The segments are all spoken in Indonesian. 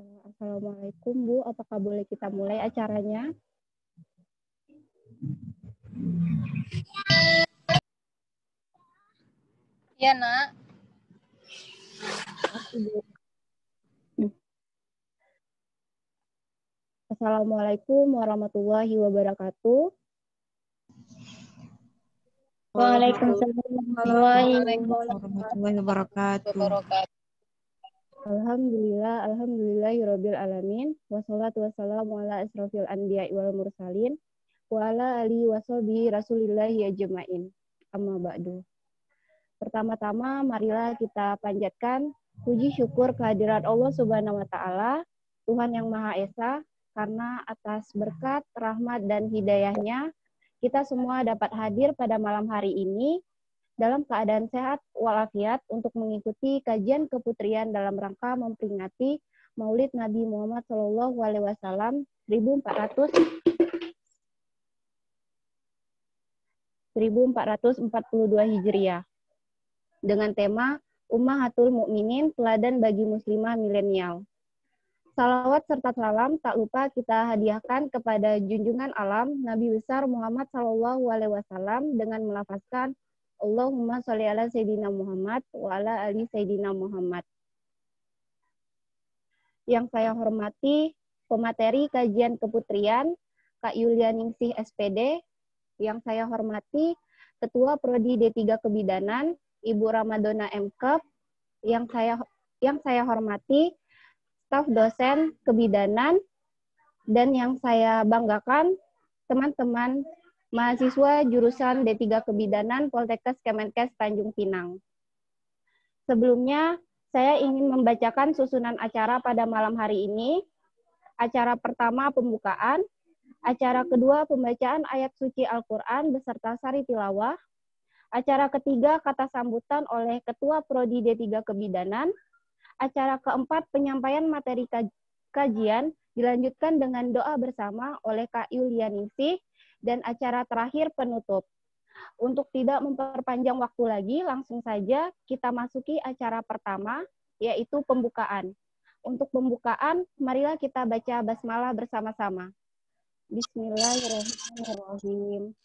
Assalamualaikum Bu, apakah boleh kita mulai acaranya? Iya, Nak. Assalamualaikum warahmatullahi wabarakatuh. Waalaikumsalam warahmatullahi wabarakatuh. Alhamdulillahirabbil alamin. Wassalatu wassalamu ala asrofil anbiya'i wal mursalin wa ala alihi washabihi rasulillahi ajmain. Amma ba'du. Pertama-tama marilah kita panjatkan puji syukur kehadirat Allah Subhanahu wa taala, Tuhan yang Maha Esa, karena atas berkat, rahmat dan hidayahnya kita semua dapat hadir pada malam hari ini dalam keadaan sehat walafiat untuk mengikuti kajian keputrian dalam rangka memperingati Maulid Nabi Muhammad SAW 1442 Hijriah dengan tema Ummahatul Mukminin, teladan bagi muslimah milenial. Salawat serta salam tak lupa kita hadiahkan kepada junjungan alam Nabi besar Muhammad SAW dengan melafazkan Allahumma sholli ala Sayyidina Muhammad wa ala ali Sayyidina Muhammad. Yang saya hormati pemateri kajian keputrian Kak Yulianingsih SPD, yang saya hormati Ketua Prodi D3 Kebidanan Ibu Ramadona M.Kep, yang saya hormati staf dosen kebidanan, dan yang saya banggakan teman-teman mahasiswa jurusan D3 Kebidanan Poltekkes Kemenkes Tanjung Pinang. Sebelumnya, saya ingin membacakan susunan acara pada malam hari ini. Acara pertama pembukaan, acara kedua pembacaan ayat suci Al-Quran beserta sari tilawah, acara ketiga kata sambutan oleh Ketua Prodi D3 Kebidanan, acara keempat penyampaian materi kajian dilanjutkan dengan doa bersama oleh Kak Yulianingsih, dan acara terakhir penutup. Untuk tidak memperpanjang waktu lagi, langsung saja kita masuki acara pertama, yaitu pembukaan. Untuk pembukaan, marilah kita baca basmalah bersama-sama. Bismillahirrahmanirrahim.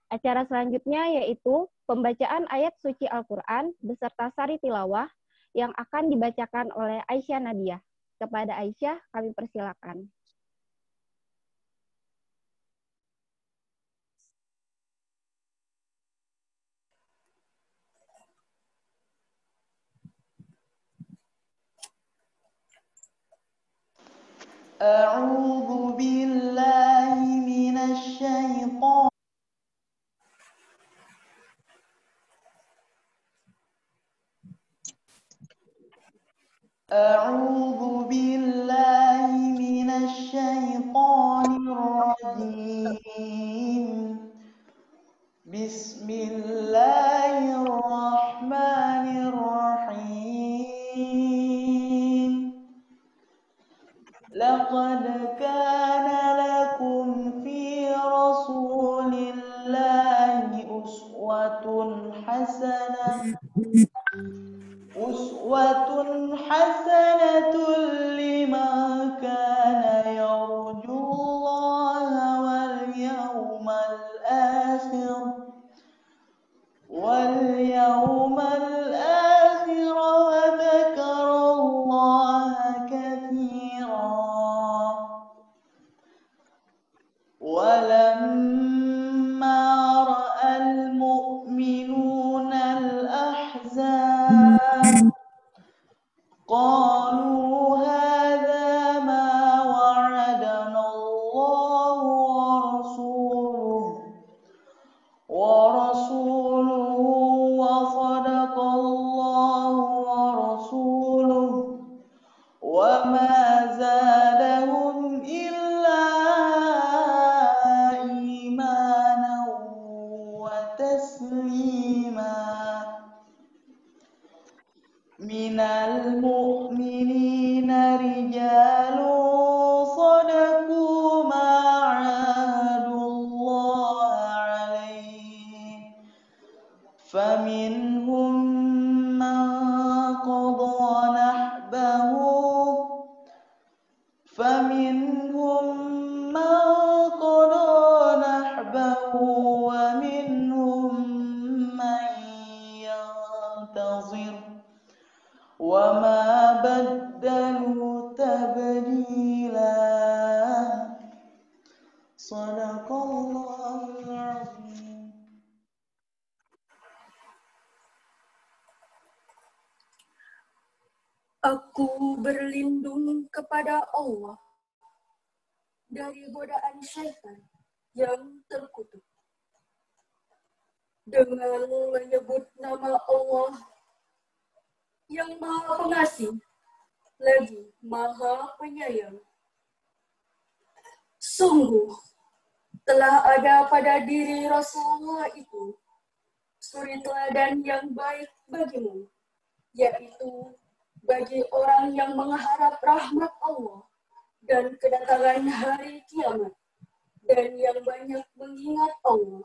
Acara selanjutnya yaitu pembacaan ayat suci Al-Quran beserta sari tilawah yang akan dibacakan oleh Aisyah Nadia. Kepada Aisyah, kami persilakan. A'udzu billahi minasy syaithan. أعوذ بالله من الشيطان الرجيم بسم الله الرحمن الرحيم لقد كان لكم في رسول الله أسوة حسنة لمن كان يرجو الله واليوم الآخر وذكر الله كثيرا ولما رأى المؤمنون الأحزاب قالوا هذا ما وعدنا الله ورسوله وصدق الله ورسوله وما زادهم إلا إيمانا وتسليما من المؤمنين رجال صدقوا ما عاهدوا الله عليه فمنهم من قضى نحبه وما بدلوا تبديلا صدق الله العظيم. Aku berlindung kepada Allah dari godaan syaitan yang terkutuk. Dengan menyebut nama Allah yang Maha Pengasih, lagi Maha Penyayang. Sungguh, telah ada pada diri Rasulullah itu suri teladan yang baik bagimu, yaitu bagi orang yang mengharap rahmat Allah dan kedatangan hari kiamat, dan yang banyak mengingat Allah.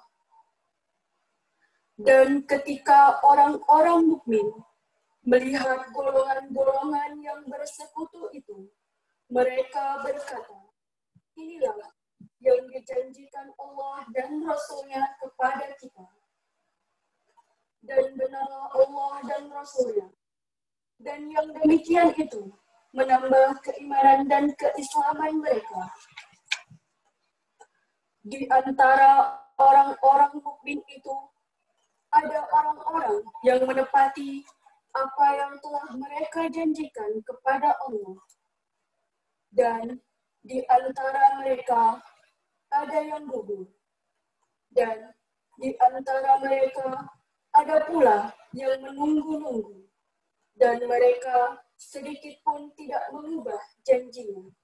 Dan ketika orang-orang mukmin melihat golongan-golongan yang bersekutu itu, mereka berkata, inilah yang dijanjikan Allah dan Rasul-Nya kepada kita. Dan benarlah Allah dan Rasul-Nya. Dan yang demikian itu menambah keimanan dan keislaman mereka. Di antara orang-orang mukmin itu ada orang-orang yang menepati apa yang telah mereka janjikan kepada Allah. Dan di antara mereka ada yang gugur. Dan di antara mereka ada pula yang menunggu-nunggu. Dan mereka sedikit pun tidak mengubah janjinya.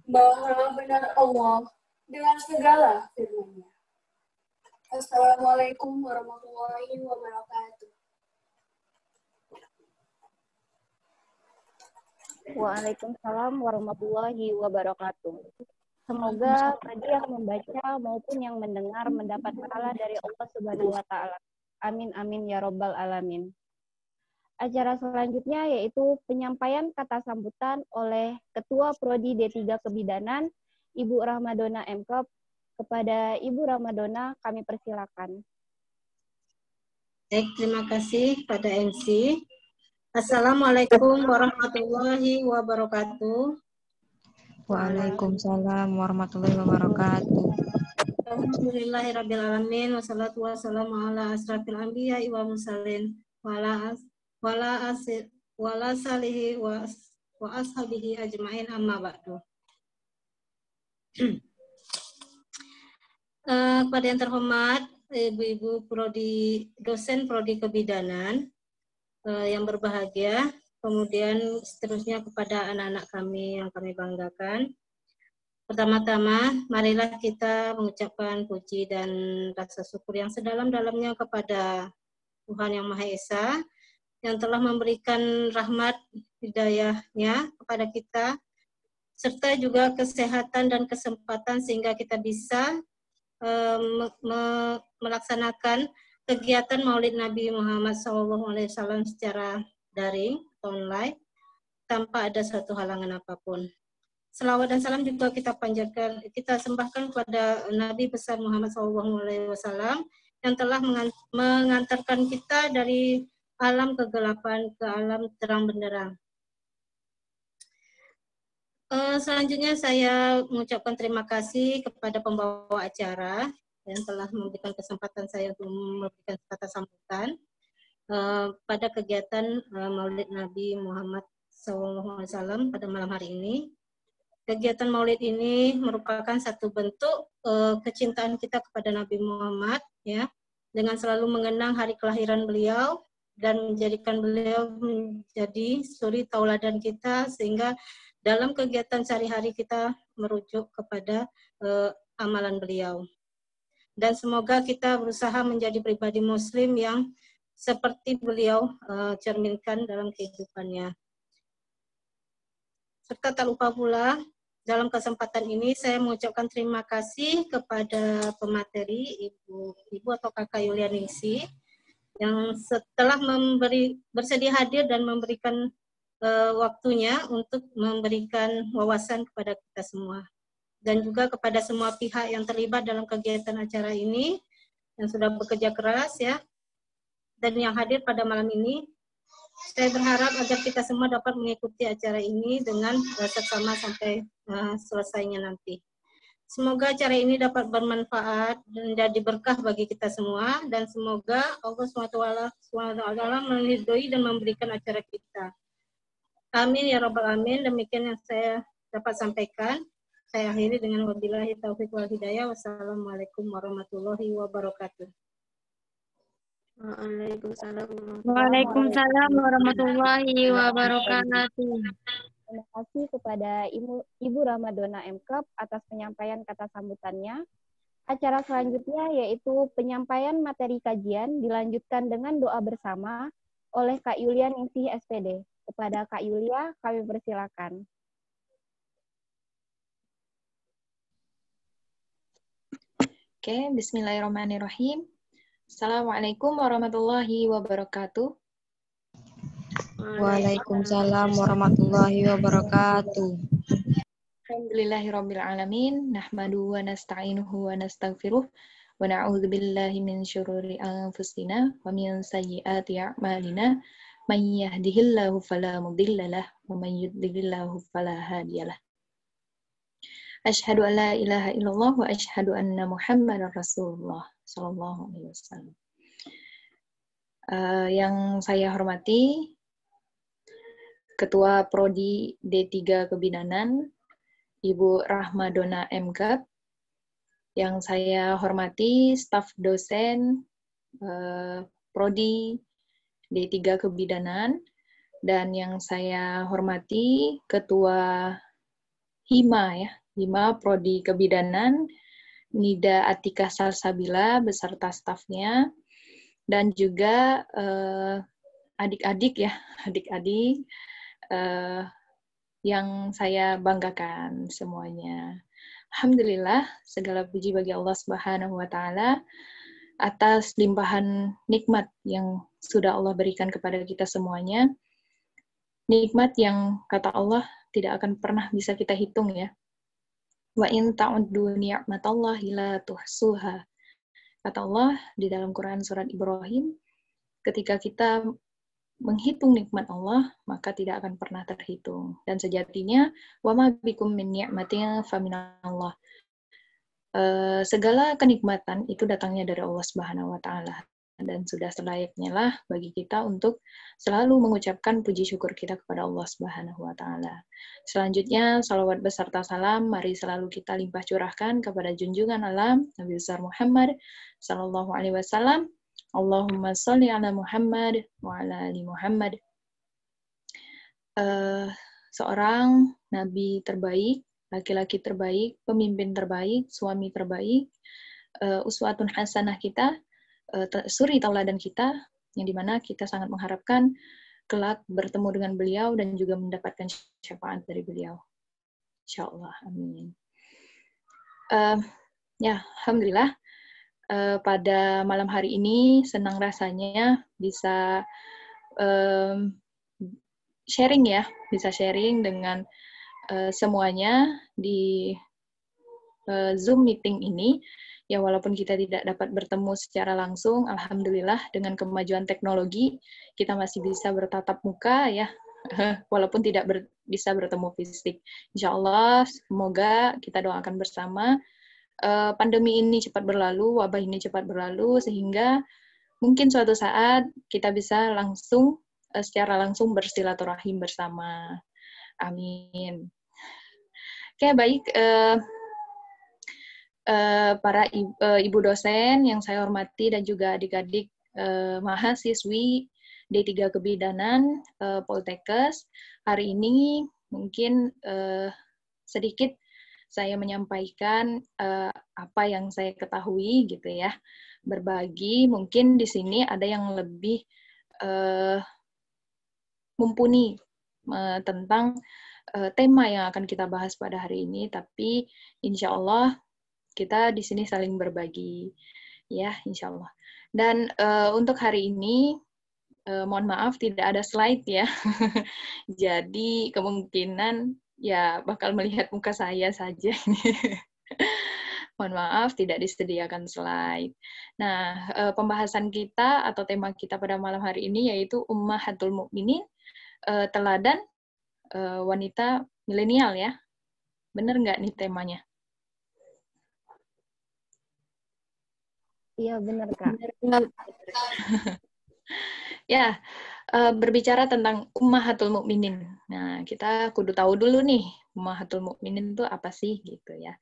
Maha benar Allah dengan segala firman-Nya. Assalamualaikum warahmatullahi wabarakatuh. Waalaikumsalam warahmatullahi wabarakatuh. Semoga bagi yang membaca maupun yang mendengar mendapat pahala dari Allah Subhanahu wa taala. Amin amin ya rabbal alamin. Acara selanjutnya yaitu penyampaian kata sambutan oleh Ketua Prodi D3 Kebidanan, Ibu Ramadona MKop. Kepada Ibu Ramadona kami persilakan. Baik, terima kasih pada MC. Assalamualaikum warahmatullahi wabarakatuh. Waalaikumsalam warahmatullahi wabarakatuh. Alhamdulillahirrabbilalamin. Wassalatu wassalamu ala asrafil anbiya wa mursalin wala salihi wa ashabihi ajma'in amma ba'du. Kepada yang terhormat Ibu-ibu dosen Prodi Kebidanan yang berbahagia, kemudian seterusnya kepada anak-anak kami yang kami banggakan. Pertama-tama, marilah kita mengucapkan puji dan rasa syukur yang sedalam-dalamnya kepada Tuhan Yang Maha Esa, yang telah memberikan rahmat hidayahnya kepada kita, serta juga kesehatan dan kesempatan sehingga kita bisa melaksanakan kegiatan Maulid Nabi Muhammad SAW secara daring atau online tanpa ada suatu halangan apapun. Selawat dan salam juga kita panjatkan, kita sembahkan kepada Nabi besar Muhammad SAW yang telah mengantarkan kita dari alam kegelapan ke alam terang benderang. Selanjutnya saya mengucapkan terima kasih kepada pembawa acara yang telah memberikan kesempatan saya untuk memberikan kata sambutan pada kegiatan Maulid Nabi Muhammad SAW pada malam hari ini. Kegiatan Maulid ini merupakan satu bentuk kecintaan kita kepada Nabi Muhammad, ya, dengan selalu mengenang hari kelahiran beliau dan menjadikan beliau menjadi suri tauladan kita, sehingga dalam kegiatan sehari-hari kita merujuk kepada amalan beliau. Dan semoga kita berusaha menjadi pribadi muslim yang seperti beliau cerminkan dalam kehidupannya. Serta tak lupa pula, dalam kesempatan ini saya mengucapkan terima kasih kepada pemateri, Ibu atau Kakak Yulianingsih, yang setelah bersedia hadir dan memberikan waktunya untuk memberikan wawasan kepada kita semua. Dan juga kepada semua pihak yang terlibat dalam kegiatan acara ini, yang sudah bekerja keras, ya, dan yang hadir pada malam ini. Saya berharap agar kita semua dapat mengikuti acara ini dengan seksama sampai selesainya nanti. Semoga acara ini dapat bermanfaat dan jadi berkah bagi kita semua, dan semoga Allah SWT meridhoi dan memberikan acara kita. Amin ya rabbal alamin. Demikian yang saya dapat sampaikan. Saya akhiri dengan wabillahi taufiq wal hidayah. Wassalamualaikum warahmatullahi wabarakatuh. Waalaikumsalam warahmatullahi wabarakatuh. Terima kasih kepada Ibu Ramadona MKep atas penyampaian kata sambutannya. Acara selanjutnya yaitu penyampaian materi kajian dilanjutkan dengan doa bersama oleh Kak Yulia Ningsih SPD. Kepada Kak Yulia, kami persilakan. Oke, bismillahirrahmanirrahim. Assalamualaikum warahmatullahi wabarakatuh. Waalaikumsalam warahmatullahi wabarakatuh. Alhamdulillahirabbil alamin, nahmaduhu wa nasta'inuhu wa nastaghfiruh wa na'udzu billahi min syururi anfusina wa min sayyiati a'malina. May yahdihillahu fala mudhillalah wa may yudlilillahu fala hadiyalah. Asyhadu an la ilaha illallah wa asyhadu anna Muhammadar Rasulullah sallallahu alaihi wasallam. Yang saya hormati Ketua Prodi D3 Kebidanan Ibu Ramadona MKep, yang saya hormati staf dosen Prodi D3 Kebidanan, dan yang saya hormati Ketua Hima Prodi Kebidanan Nida Atika Salsabila beserta stafnya, dan juga adik-adik yang saya banggakan semuanya. Alhamdulillah, segala puji bagi Allah Subhanahu wa Ta'ala atas limpahan nikmat yang sudah Allah berikan kepada kita semuanya. Nikmat yang kata Allah tidak akan pernah bisa kita hitung ya. Wa in ta'uddu ni'matallahi la tuhsuha. Kata Allah di dalam Quran surat Ibrahim, ketika kita menghitung nikmat Allah, maka tidak akan pernah terhitung. Dan sejatinya, wa ma bikum min ni'matin fa minallah. Segala kenikmatan itu datangnya dari Allah Subhanahu wa Ta'ala. Dan sudah selayaknya lah bagi kita untuk selalu mengucapkan puji syukur kita kepada Allah Subhanahu wa Ta'ala. Selanjutnya, salawat beserta salam mari selalu kita limpah curahkan kepada junjungan alam Nabi besar Muhammad sallallahu alaihi wasallam. Allahumma sholli ala Muhammad wa ala ali Muhammad. Seorang nabi terbaik, laki-laki terbaik, pemimpin terbaik, suami terbaik, uswatun hasanah kita, suri tauladan kita, yang dimana kita sangat mengharapkan kelak bertemu dengan beliau dan juga mendapatkan syafaat dari beliau. Insyaallah, amin. Ya, alhamdulillah. Pada malam hari ini senang rasanya bisa sharing dengan semuanya di Zoom meeting ini. Ya, walaupun kita tidak dapat bertemu secara langsung, alhamdulillah dengan kemajuan teknologi kita masih bisa bertatap muka ya, walaupun tidak bisa bertemu fisik. Insya Allah, semoga kita doakan bersama pandemi ini cepat berlalu, wabah ini cepat berlalu, sehingga mungkin suatu saat kita bisa secara langsung bersilaturahim bersama. Amin. Oke, baik. Para ibu dosen yang saya hormati dan juga adik-adik mahasiswi D3 Kebidanan Poltekkes, hari ini mungkin sedikit saya menyampaikan apa yang saya ketahui gitu ya, berbagi. Mungkin di sini ada yang lebih mumpuni tentang tema yang akan kita bahas pada hari ini, tapi insya Allah kita di sini saling berbagi, ya, insya Allah. Dan untuk hari ini, mohon maaf tidak ada slide ya. Jadi kemungkinan ya bakal melihat muka saya saja. Mohon maaf, tidak disediakan slide. Nah, pembahasan kita atau tema kita pada malam hari ini yaitu Ummahatul Mukminin, teladan wanita milenial ya. Bener nggak nih temanya? Iya, benar, Kak. Ya, berbicara tentang Ummahatul Mukminin. Nah, kita kudu tahu dulu nih, Ummahatul Mukminin itu apa sih gitu ya.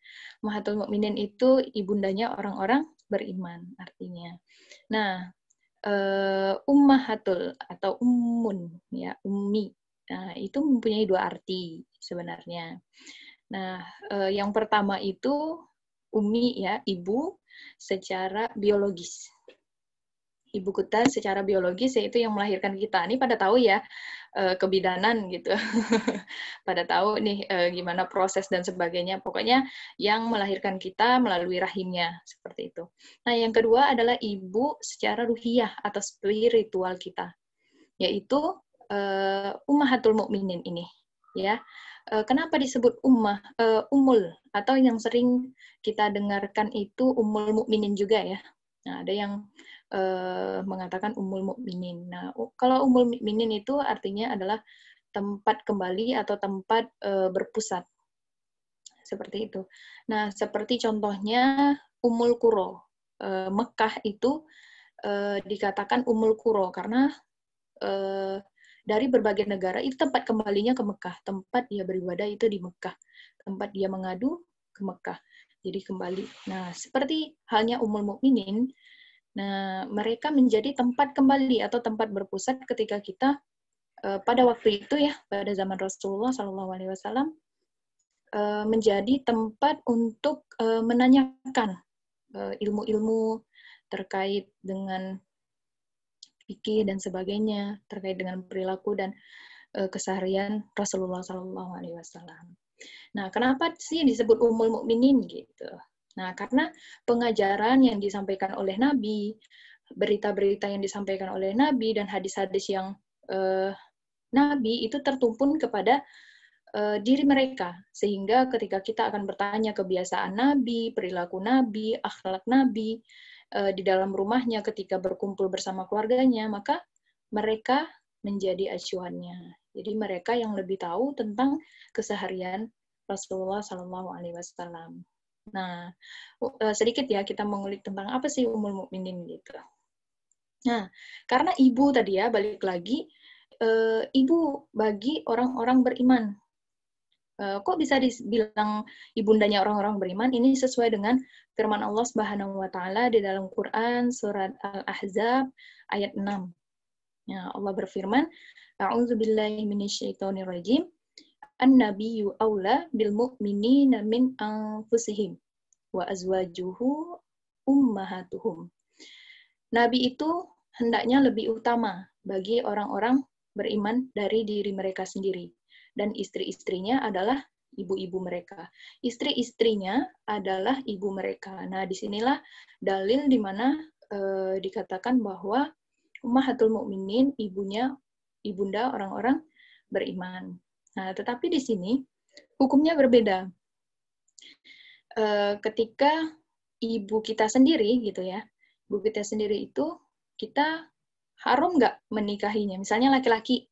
Ummahatul Mukminin itu ibundanya orang-orang beriman artinya. Nah, Ummahatul atau ummun ya, ummi. Nah, itu mempunyai dua arti sebenarnya. Nah, yang pertama itu ummi ya, ibu secara biologis. Ibu kita secara biologis yaitu yang melahirkan kita. Ini pada tahu ya kebidanan gitu. Pada tahu nih gimana proses dan sebagainya. Pokoknya yang melahirkan kita melalui rahimnya seperti itu. Nah, yang kedua adalah ibu secara ruhiyah atau spiritual kita, yaitu Ummahatul Mukminin ini, ya. Kenapa disebut ummul atau yang sering kita dengarkan itu ummul mukminin juga ya. Nah, ada yang mengatakan ummul mukminin. Nah, kalau ummul mukminin itu artinya adalah tempat kembali atau tempat berpusat. Seperti itu. Nah, seperti contohnya Ummul Qura. Mekah itu dikatakan Ummul Qura karena dari berbagai negara itu tempat kembalinya ke Mekah. Tempat dia beribadah itu di Mekah. Tempat dia mengadu ke Mekah. Jadi kembali. Nah, seperti halnya Ummul Mukminin, nah, mereka menjadi tempat kembali atau tempat berpusat ketika kita pada waktu itu ya, pada zaman Rasulullah SAW menjadi tempat untuk menanyakan ilmu-ilmu terkait dengan fikih dan sebagainya, terkait dengan perilaku dan keseharian Rasulullah SAW. Nah, kenapa sih disebut Ummul Mukminin gitu? Nah, karena pengajaran yang disampaikan oleh Nabi, berita-berita yang disampaikan oleh Nabi, dan hadis-hadis yang Nabi itu tertumpun kepada diri mereka. Sehingga ketika kita akan bertanya kebiasaan Nabi, perilaku Nabi, akhlak Nabi, di dalam rumahnya ketika berkumpul bersama keluarganya, maka mereka menjadi acuannya. Jadi mereka yang lebih tahu tentang keseharian Rasulullah SAW. Nah, sedikit ya kita mengulik tentang apa sih Ummul Mukminin gitu. Nah, karena ibu tadi ya, balik lagi, ibu bagi orang-orang beriman. Kok bisa dibilang ibundanya orang-orang beriman? Ini sesuai dengan firman Allah Subhanahu wa taala di dalam Quran surat Al-Ahzab ayat 6. Ya, Allah berfirman, A'udzubillahi minasyaitonirrajim. An-nabiyyu aula bil mu'minina min anfusihim wa azwajuhu ummahatuhum. Nabi itu hendaknya lebih utama bagi orang-orang beriman dari diri mereka sendiri, dan istri-istrinya adalah ibu-ibu mereka. Istri-istrinya adalah ibu mereka. Nah, disinilah dalil di mana dikatakan bahwa Ummahatul Mukminin ibunda orang-orang beriman. Nah, tetapi di sini hukumnya berbeda. Ketika ibu kita sendiri gitu ya, ibu kita sendiri itu kita harum nggak menikahinya? Misalnya laki-laki,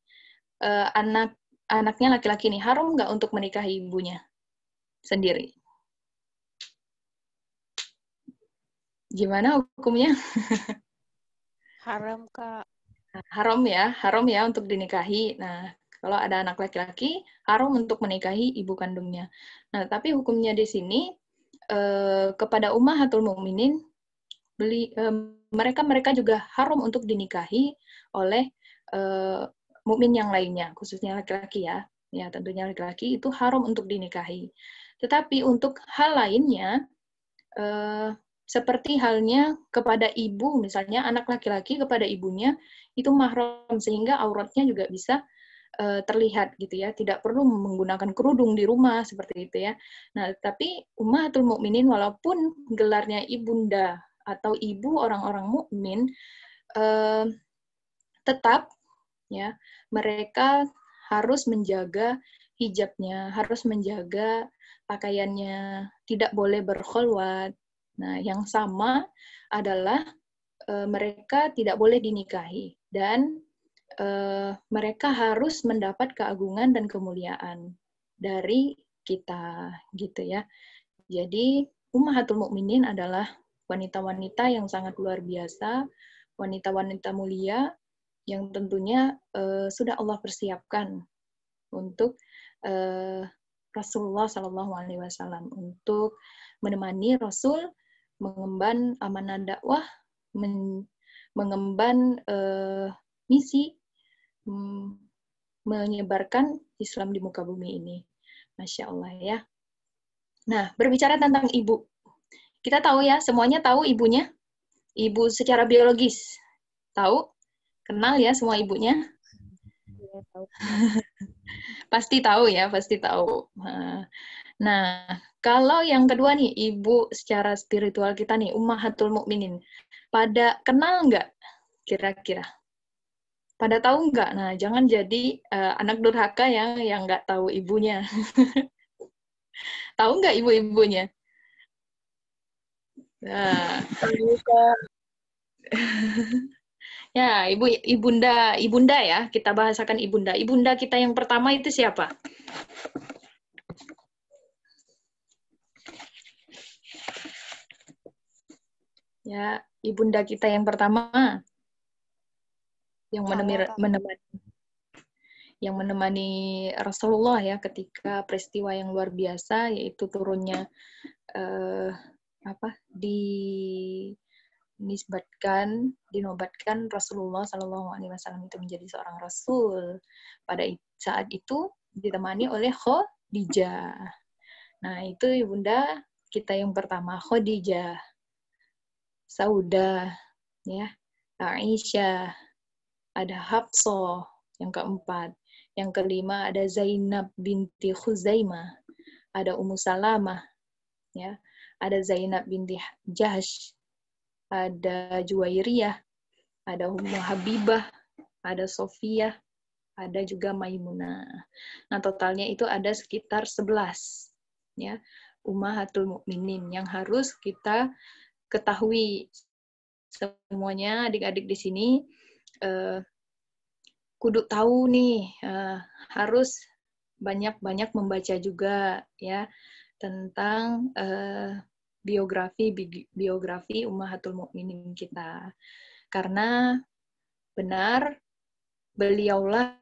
anaknya laki-laki nih, harum nggak untuk menikahi ibunya sendiri? Gimana hukumnya? Haram, Kak. Haram ya untuk dinikahi. Nah, kalau ada anak laki-laki, haram untuk menikahi ibu kandungnya. Nah, tapi hukumnya di sini kepada Ummahatul Mukminin, mereka juga haram untuk dinikahi oleh mukmin yang lainnya, khususnya laki-laki ya. Ya, tentunya laki-laki itu haram untuk dinikahi. Tetapi untuk hal lainnya, seperti halnya kepada ibu, misalnya anak laki-laki kepada ibunya, itu mahram, sehingga auratnya juga bisa terlihat gitu ya, tidak perlu menggunakan kerudung di rumah seperti itu ya. Nah, tapi Ummahatul Mukminin walaupun gelarnya ibunda atau ibu orang-orang mukmin, tetap ya mereka harus menjaga hijabnya, harus menjaga pakaiannya tidak boleh berkhulwat. Nah, yang sama adalah mereka tidak boleh dinikahi dan mereka harus mendapat keagungan dan kemuliaan dari kita, gitu ya. Jadi Ummahatul Mukminin adalah wanita-wanita yang sangat luar biasa, wanita-wanita mulia yang tentunya sudah Allah persiapkan untuk Rasulullah Shallallahu Alaihi Wasallam untuk menemani Rasul mengemban amanah dakwah, mengemban misi menyebarkan Islam di muka bumi ini. Masya Allah ya. Nah, berbicara tentang ibu. Kita tahu ya, semuanya tahu ibunya. Ibu secara biologis. Tahu? Kenal ya semua ibunya? Ya, tahu. Pasti tahu ya, pasti tahu. Nah, kalau yang kedua nih, ibu secara spiritual kita nih, Ummahatul Mukminin. Pada kenal nggak kira-kira? Pada tahu nggak? Nah, jangan jadi anak durhaka yang nggak tahu ibunya. Tahu nggak ibu-ibunya? Nah, ya, ibunda ya. Kita bahasakan ibunda. Ibunda kita yang pertama itu siapa? Ya, ibunda kita yang pertama yang menemani Rasulullah ya ketika peristiwa yang luar biasa yaitu turunnya dinobatkan Rasulullah Shallallahu Alaihi Wasallam itu menjadi seorang Rasul. Pada saat itu ditemani oleh Khadijah. Nah itu ibunda kita yang pertama, Khadijah, Saudah, ya, Aisyah, ada Hafsah yang keempat, yang kelima ada Zainab binti Khuzaimah, ada Ummu Salamah, ya, ada Zainab binti Jahsh, ada Juwairiyah, ada Ummu Habibah, ada Sofiyah, ada juga Maimunah. Nah, totalnya itu ada sekitar 11 ya, Ummahatul Mukminin yang harus kita ketahui. Semuanya adik-adik di sini kudu tahu nih, harus banyak-banyak membaca juga ya tentang biografi Ummahatul Mukminin kita. Karena benar beliaulah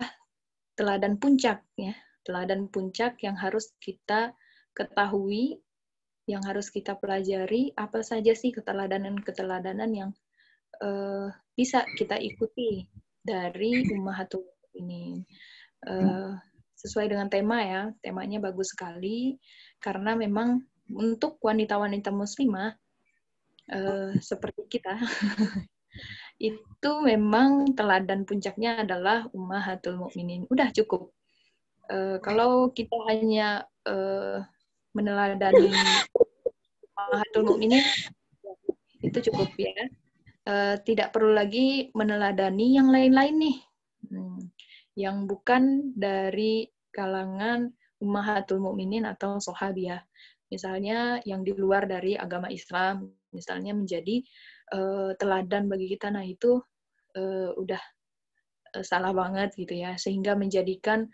teladan puncak ya, teladan puncak yang harus kita ketahui, yang harus kita pelajari, apa saja sih keteladanan yang bisa kita ikuti dari Ummahatul Mukminin. Sesuai dengan tema ya, temanya bagus sekali karena memang untuk wanita-wanita muslimah seperti kita itu memang teladan puncaknya adalah Ummahatul Mukminin. Udah cukup. Kalau kita hanya meneladani Ummahatul Mukminin itu cukup ya. Tidak perlu lagi meneladani yang lain-lain nih. Yang bukan dari kalangan Ummahatul Mukminin atau Sahabiyah. Misalnya yang di luar dari agama Islam, misalnya menjadi teladan bagi kita, nah itu udah salah banget gitu ya, sehingga menjadikan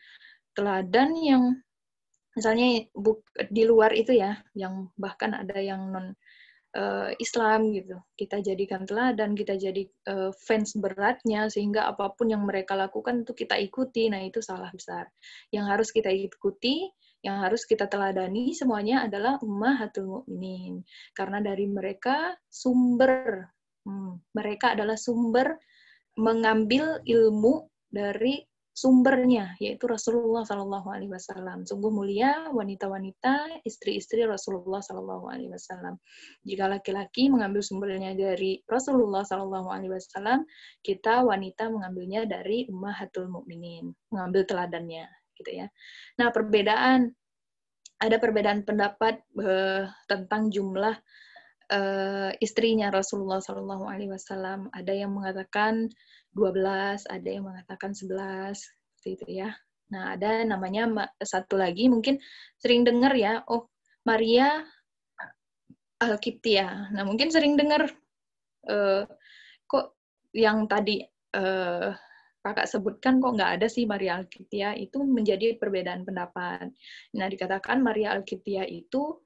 teladan yang misalnya di luar itu ya, yang bahkan ada yang non Islam gitu, kita jadikan teladan, kita jadi fans beratnya sehingga apapun yang mereka lakukan itu kita ikuti. Nah itu salah besar. Yang harus kita ikuti, yang harus kita teladani semuanya adalah Ummahatul Mukminin, karena dari mereka mereka adalah sumber mengambil ilmu dari sumbernya, yaitu Rasulullah Shallallahu Alaihi Wasallam. Sungguh mulia wanita-wanita, istri-istri Rasulullah Shallallahu Alaihi Wasallam. Jika laki-laki mengambil sumbernya dari Rasulullah Shallallahu Alaihi Wasallam, kita wanita mengambilnya dari Ummahatul Mukminin, mengambil teladannya, gitu ya. Nah, ada perbedaan pendapat tentang jumlah istrinya Rasulullah Shallallahu Alaihi Wasallam. Ada yang mengatakan 12, ada yang mengatakan 11, seperti itu ya. Nah, ada namanya satu lagi, mungkin sering dengar ya, Maria Al-Qibtiyah. Nah, mungkin sering dengar kok yang tadi Kakak sebutkan kok nggak ada sih Maria Al-Qibtiyah, itu menjadi perbedaan pendapat. Nah, dikatakan Maria Al-Qibtiyah itu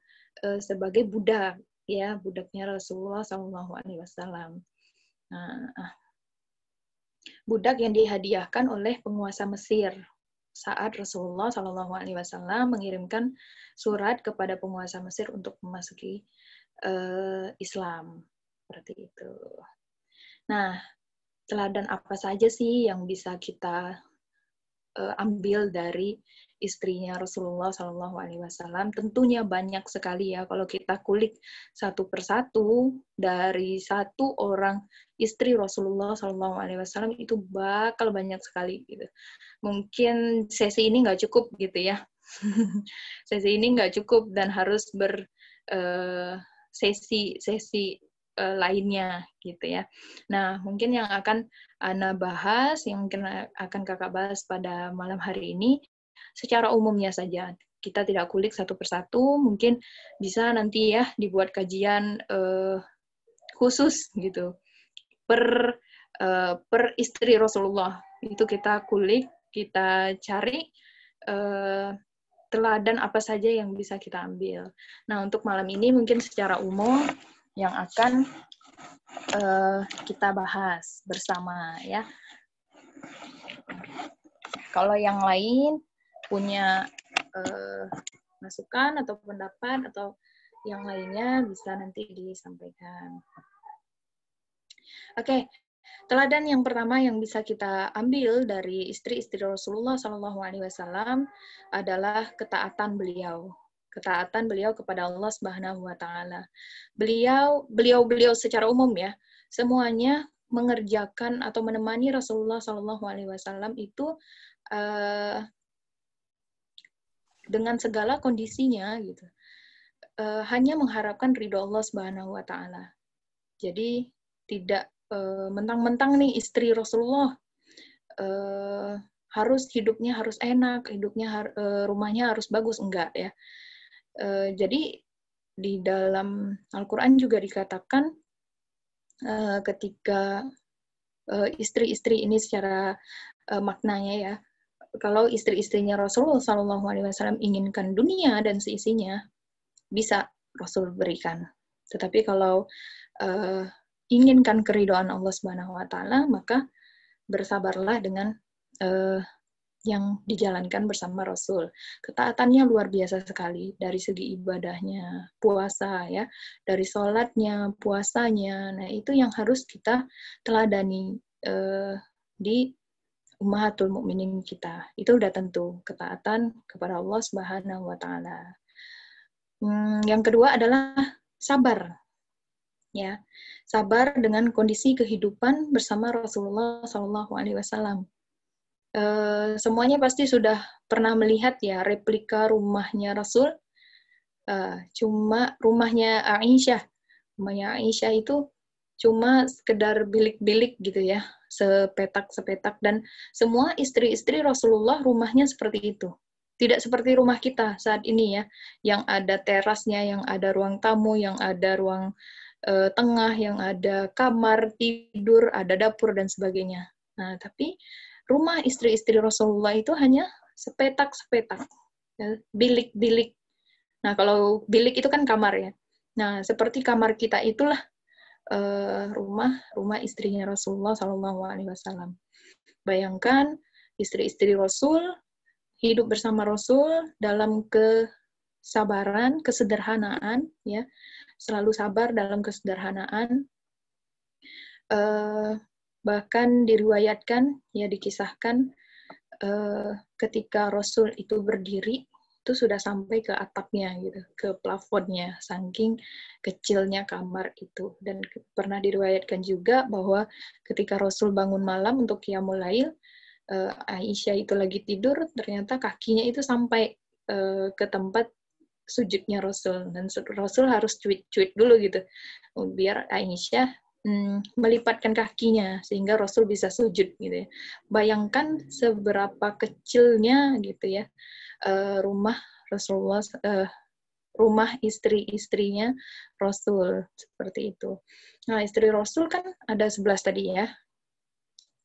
sebagai budak, ya, budaknya Rasulullah SAW. Nah, budak yang dihadiahkan oleh penguasa Mesir saat Rasulullah SAW mengirimkan surat kepada penguasa Mesir untuk memasuki Islam, seperti itu. Nah, teladan apa saja sih yang bisa kita ambil dari istrinya Rasulullah SAW? Tentunya banyak sekali ya. Kalau kita kulik satu persatu dari satu orang istri Rasulullah SAW itu bakal banyak sekali gitu. Mungkin sesi ini nggak cukup gitu ya. Sesi ini nggak cukup dan harus sesi lainnya gitu ya. Nah, mungkin yang akan Ana bahas, yang mungkin akan Kakak bahas pada malam hari ini, secara umumnya saja. Kita tidak kulik satu persatu, mungkin bisa nanti ya dibuat kajian khusus gitu. Per istri Rasulullah, itu kita kulik, kita cari teladan apa saja yang bisa kita ambil. Nah, untuk malam ini mungkin secara umum yang akan kita bahas bersama ya. Kalau yang lain punya masukan atau pendapat atau yang lainnya bisa nanti disampaikan. Oke, teladan yang pertama yang bisa kita ambil dari istri-istri Rasulullah SAW adalah ketaatan beliau. Ketaatan beliau kepada Allah Subhanahu wa taala. Beliau secara umum ya, semuanya mengerjakan atau menemani Rasulullah SAW itu dengan segala kondisinya gitu. Hanya mengharapkan ridho Allah Subhanahu wa taala. Jadi tidak mentang-mentang nih istri Rasulullah harus hidupnya harus enak, rumahnya harus bagus, enggak ya. Jadi di dalam Al-Quran juga dikatakan ketika istri-istri ini secara maknanya ya, kalau istri-istrinya Rasulullah SAW inginkan dunia dan seisinya, bisa Rasul berikan. Tetapi kalau inginkan keridhaan Allah Subhanahu wa taala, maka bersabarlah dengan yang dijalankan bersama Rasul. Ketaatannya luar biasa sekali dari segi ibadahnya, puasa ya, dari sholatnya, puasanya. Nah, itu yang harus kita teladani di Ummahatul Mukminin kita. Itu udah tentu ketaatan kepada Allah Subhanahu wa taala. Yang kedua adalah sabar. Ya. Sabar dengan kondisi kehidupan bersama Rasulullah SAW. Semuanya pasti sudah pernah melihat ya replika rumahnya Rasul. Cuma rumahnya Aisyah. Rumahnya Aisyah itu cuma sekedar bilik-bilik gitu ya, sepetak-sepetak, dan semua istri-istri Rasulullah rumahnya seperti itu. Tidak seperti rumah kita saat ini ya, yang ada terasnya, yang ada ruang tamu, yang ada ruang tengah, yang ada kamar tidur, ada dapur dan sebagainya. Nah, tapi rumah istri-istri Rasulullah itu hanya sepetak-sepetak, ya, bilik-bilik. Nah, kalau bilik itu kan kamar ya. Nah, seperti kamar kita itulah rumah istrinya Rasulullah SAW. Bayangkan istri-istri Rasul hidup bersama Rasul dalam kesabaran, kesederhanaan, ya, selalu sabar dalam kesederhanaan. Bahkan diriwayatkan, ya dikisahkan, ketika Rasul itu berdiri, itu sudah sampai ke atapnya gitu, ke plafonnya, saking kecilnya kamar itu. Dan pernah diriwayatkan juga bahwa ketika Rasul bangun malam untuk qiyamul lail, Aisyah itu lagi tidur, ternyata kakinya itu sampai ke tempat sujudnya Rasul, dan Rasul harus cuit-cuit dulu gitu, biar Aisyah melipatkan kakinya sehingga Rasul bisa sujud gitu ya. Bayangkan seberapa kecilnya gitu ya rumah Rasulullah rumah istri-istrinya Rasul, seperti itu. Nah, istri Rasul kan ada 11 tadi ya,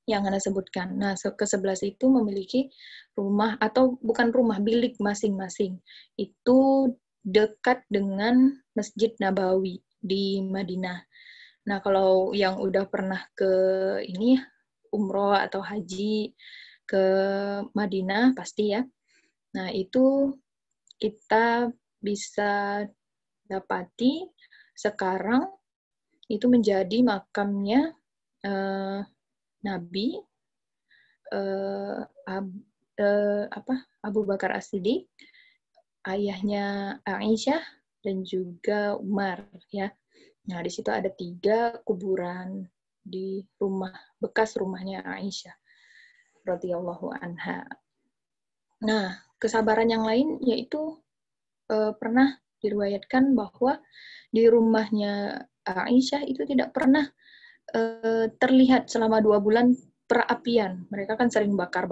yang Anda sebutkan. Nah, ke-11 itu memiliki rumah, atau bukan rumah, bilik masing-masing. Itu dekat dengan Masjid Nabawi di Madinah. Nah, kalau yang udah pernah ke ini umroh atau haji ke Madinah pasti ya. Nah, itu kita bisa dapati sekarang itu menjadi makamnya Nabi Abu Bakar As-Siddiq, ayahnya Aisyah, dan juga Umar ya. Nah, di situ ada 3 kuburan di bekas rumahnya Aisyah radhiyallahu anha. Nah, kesabaran yang lain yaitu pernah diriwayatkan bahwa di rumahnya Aisyah itu tidak pernah terlihat selama 2 bulan perapian. Mereka kan sering bakar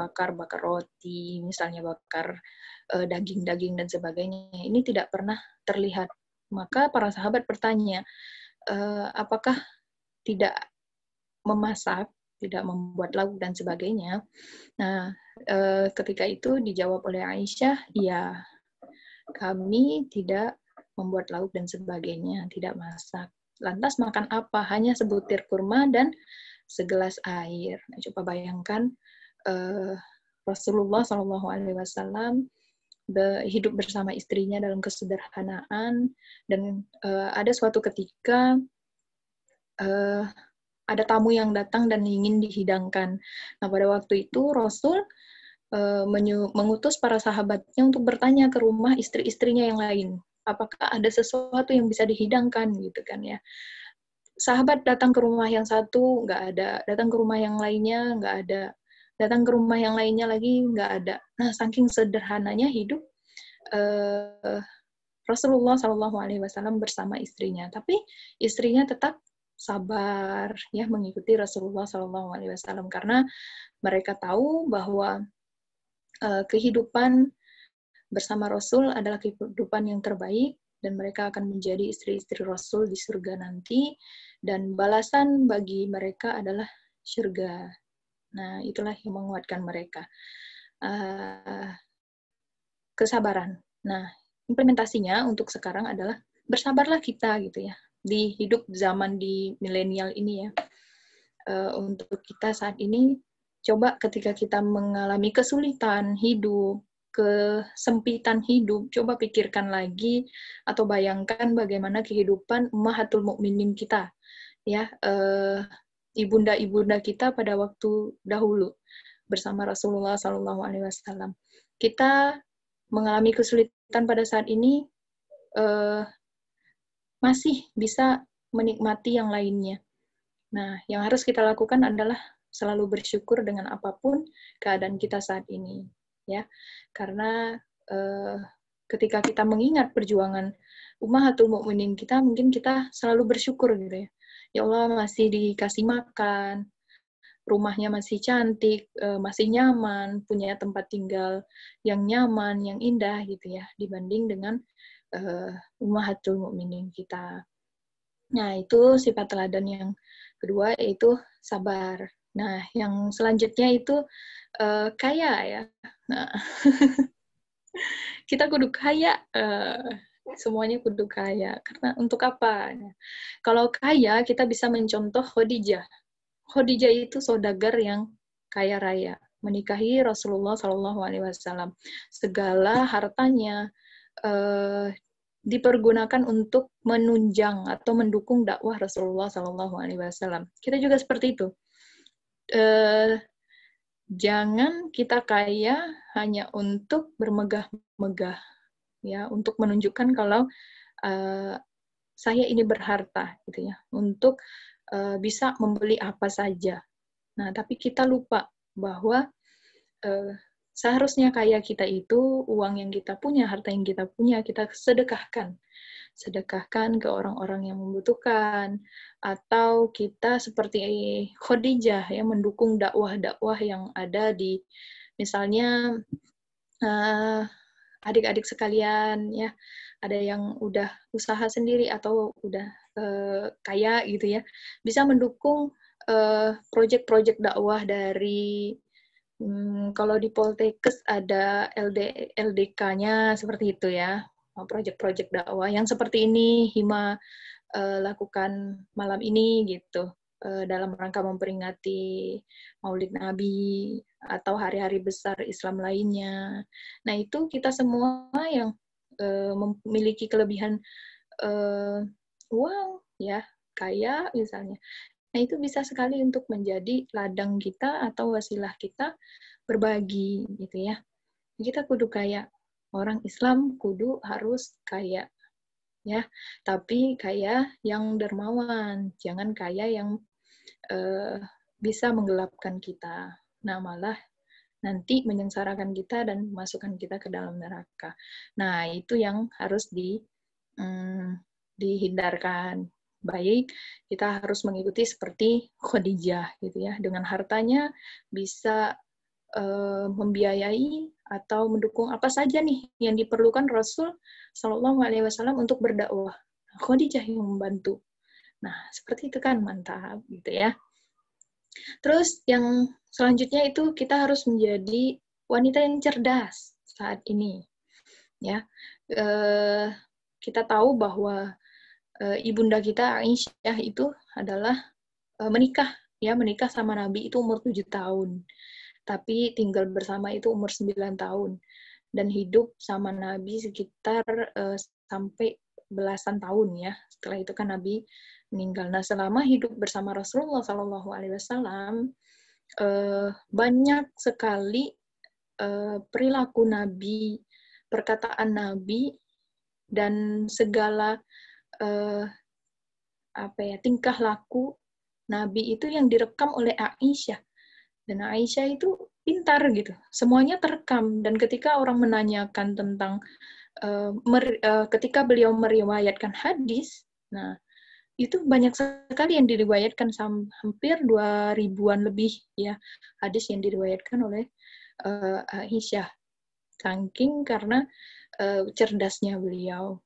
roti, misalnya bakar daging-daging dan sebagainya. Ini tidak pernah terlihat. Maka para sahabat bertanya, apakah tidak memasak, tidak membuat lauk dan sebagainya? Nah, ketika itu dijawab oleh Aisyah, ya, kami tidak membuat lauk dan sebagainya, tidak masak. Lantas makan apa? Hanya sebutir kurma dan segelas air. Nah, coba bayangkan Rasulullah SAW hidup bersama istrinya dalam kesederhanaan, dan ada suatu ketika ada tamu yang datang dan ingin dihidangkan. Nah, pada waktu itu Rasul mengutus para sahabatnya untuk bertanya ke rumah istri-istrinya yang lain, apakah ada sesuatu yang bisa dihidangkan gitu kan ya. Sahabat datang ke rumah yang satu, nggak ada. Datang ke rumah yang lainnya, nggak ada. Datang ke rumah yang lainnya lagi, nggak ada. Nah, saking sederhananya hidup Rasulullah SAW bersama istrinya. Tapi istrinya tetap sabar ya mengikuti Rasulullah SAW, karena mereka tahu bahwa kehidupan bersama Rasul adalah kehidupan yang terbaik, dan mereka akan menjadi istri-istri Rasul di surga nanti, dan balasan bagi mereka adalah surga. Nah, itulah yang menguatkan mereka. Kesabaran. Nah, implementasinya untuk sekarang adalah bersabarlah kita gitu ya, di hidup zaman di milenial ini ya. Untuk kita saat ini, coba ketika kita mengalami kesulitan hidup, kesempitan hidup, coba pikirkan lagi atau bayangkan bagaimana kehidupan ummahatul mukminin kita, ya, ibunda-ibunda kita pada waktu dahulu bersama Rasulullah SAW. Kita mengalami kesulitan pada saat ini, masih bisa menikmati yang lainnya. Nah, yang harus kita lakukan adalah selalu bersyukur dengan apapun keadaan kita saat ini, ya. Karena ketika kita mengingat perjuangan ummahatul mukminin kita, mungkin kita selalu bersyukur gitu ya. Ya Allah, masih dikasih makan, rumahnya masih cantik, masih nyaman, punya tempat tinggal yang nyaman, yang indah gitu ya, dibanding dengan ummahatul mukminin kita. Nah, itu sifat teladan yang kedua, yaitu sabar. Nah, yang selanjutnya itu kaya ya. Nah, kita kudu kaya, semuanya kudu kaya. Karena untuk apa? Kalau kaya, kita bisa mencontoh Khadijah. Khadijah itu saudagar yang kaya raya, menikahi Rasulullah SAW. Segala hartanya dipergunakan untuk menunjang atau mendukung dakwah Rasulullah SAW. Kita juga seperti itu. Jangan kita kaya hanya untuk bermegah-megah, ya, untuk menunjukkan kalau saya ini berharta, gitu ya, untuk bisa membeli apa saja. Nah, tapi kita lupa bahwa seharusnya kaya kita itu uang yang kita punya, harta yang kita punya, kita sedekahkan. Sedekahkan ke orang-orang yang membutuhkan, atau kita seperti Khadijah ya, mendukung dakwah-dakwah yang ada di, misalnya adik-adik sekalian ya, ada yang udah usaha sendiri atau udah kaya gitu ya, bisa mendukung proyek-proyek dakwah dari kalau di Poltekkes ada LDK-nya seperti itu ya, proyek-proyek dakwah yang seperti ini Hima lakukan malam ini gitu, dalam rangka memperingati Maulid Nabi atau hari-hari besar Islam lainnya. Nah itu kita semua yang memiliki kelebihan uang ya, kaya misalnya. Nah itu bisa sekali untuk menjadi ladang kita atau wasilah kita berbagi gitu ya. Kita kudu kaya. Orang Islam kudu harus kaya ya, tapi kaya yang dermawan, jangan kaya yang bisa menggelapkan kita. Nah, malah nanti menyengsarakan kita dan memasukkan kita ke dalam neraka. Nah, itu yang harus dihindarkan. Baik, kita harus mengikuti seperti Khadijah gitu ya, dengan hartanya bisa membiayai atau mendukung apa saja nih yang diperlukan Rasul Shallallahu Alaihi Wasallam untuk berdakwah. Khadijah yang membantu. Nah, seperti itu kan mantap gitu ya. Terus yang selanjutnya itu kita harus menjadi wanita yang cerdas saat ini. Ya, kita tahu bahwa ibunda kita Aisyah itu adalah menikah sama Nabi itu umur 7 tahun. Tapi tinggal bersama itu umur 9 tahun. Dan hidup sama Nabi sekitar sampai belasan tahun ya. Setelah itu kan Nabi meninggal. Nah, selama hidup bersama Rasulullah SAW, banyak sekali perilaku Nabi, perkataan Nabi, dan segala tingkah laku Nabi itu yang direkam oleh Aisyah. Dan Aisyah itu pintar gitu, semuanya terekam. Dan ketika orang menanyakan tentang ketika beliau meriwayatkan hadis, nah itu banyak sekali yang diriwayatkan, hampir 2000-an lebih ya hadis yang diriwayatkan oleh Aisyah. Saking karena cerdasnya beliau.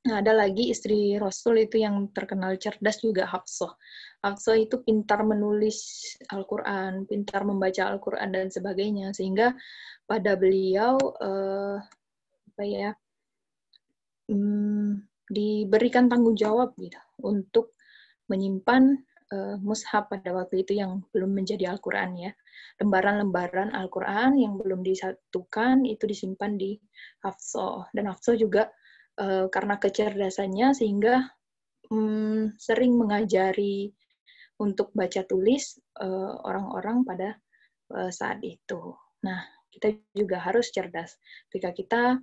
Nah, ada lagi istri Rasul itu yang terkenal cerdas juga, Hafsah. Hafsah itu pintar menulis Al-Quran, pintar membaca Al-Quran dan sebagainya, sehingga pada beliau diberikan tanggung jawab gitu untuk menyimpan mushaf pada waktu itu yang belum menjadi Al-Quran ya. Lembaran-lembaran Al-Quran yang belum disatukan itu disimpan di Hafsah. Dan Hafsah juga karena kecerdasannya sehingga sering mengajari untuk baca tulis orang-orang pada saat itu. Nah, kita juga harus cerdas. Ketika kita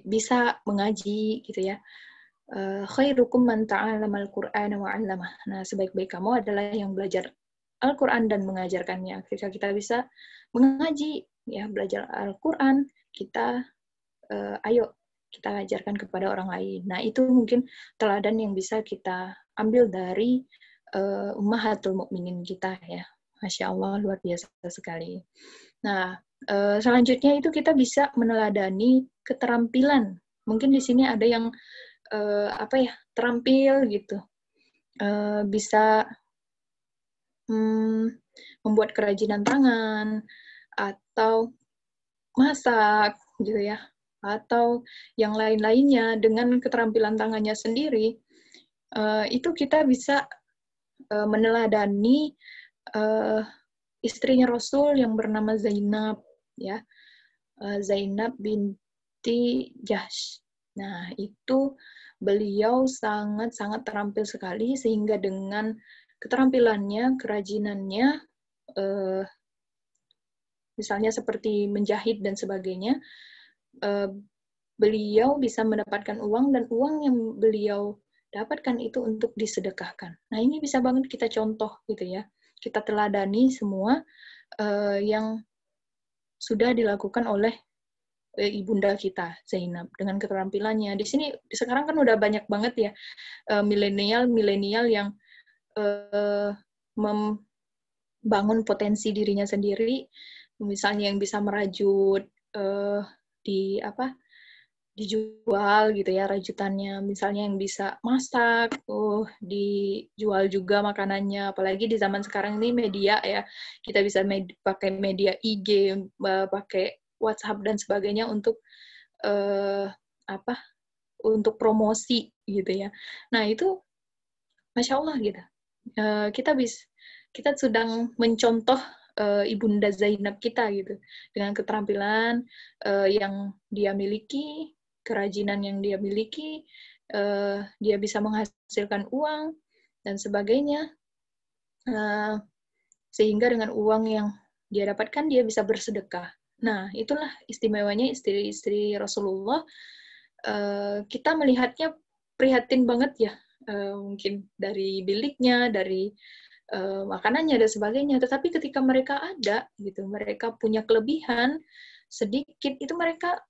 bisa mengaji gitu ya. Khairukum man ta'allama al-Qur'ana wa 'allamah. Nah, sebaik-baik kamu adalah yang belajar Al-Qur'an dan mengajarkannya. Ketika kita bisa mengaji ya, belajar Al-Qur'an, kita ayo kita ajarkan kepada orang lain. Nah, itu mungkin teladan yang bisa kita ambil dari Ummahatul Mukminin kita ya. Masya Allah, luar biasa sekali. Nah, selanjutnya itu kita bisa meneladani keterampilan. Mungkin di sini ada yang terampil gitu. Bisa membuat kerajinan tangan atau masak gitu ya. Atau yang lain-lainnya dengan keterampilan tangannya sendiri, itu kita bisa meneladani istrinya Rasul yang bernama Zainab, ya, Zainab binti Jahsh. Nah, itu beliau sangat-sangat terampil sekali, sehingga dengan keterampilannya, kerajinannya, misalnya seperti menjahit dan sebagainya, beliau bisa mendapatkan uang, dan uang yang beliau dapatkan itu untuk disedekahkan. Nah, ini bisa banget kita contoh gitu ya. Kita teladani semua yang sudah dilakukan oleh ibunda kita, Zainab, dengan keterampilannya. Di sini sekarang kan udah banyak banget ya milenial yang membangun potensi dirinya sendiri, misalnya yang bisa merajut dijual gitu ya rajutannya, misalnya yang bisa masak, dijual juga makanannya, apalagi di zaman sekarang ini media ya, kita bisa pakai media IG, pakai WhatsApp dan sebagainya untuk untuk promosi gitu ya. Nah itu Masya Allah gitu. Kita sedang mencontoh Ibunda Zainab kita gitu, dengan keterampilan yang dia miliki, kerajinan yang dia miliki, dia bisa menghasilkan uang dan sebagainya, sehingga dengan uang yang dia dapatkan dia bisa bersedekah. Nah itulah istimewanya istri-istri Rasulullah. Kita melihatnya prihatin banget ya, mungkin dari biliknya, dari makanannya dan sebagainya. Tetapi ketika mereka ada, gitu, mereka punya kelebihan sedikit, itu mereka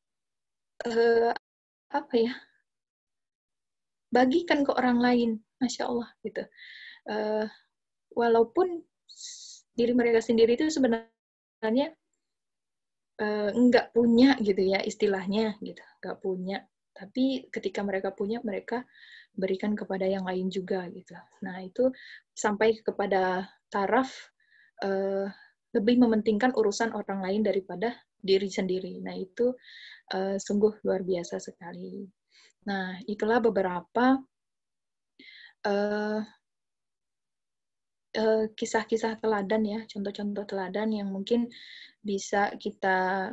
bagikan ke orang lain, Masya Allah, gitu. Walaupun diri mereka sendiri itu sebenarnya nggak punya gitu ya istilahnya, gitu, nggak punya. Tapi ketika mereka punya, mereka berikan kepada yang lain juga gitu. Nah itu sampai kepada taraf lebih mementingkan urusan orang lain daripada diri sendiri. Nah itu sungguh luar biasa sekali. Nah itulah beberapa kisah-kisah teladan ya, contoh-contoh teladan yang mungkin bisa kita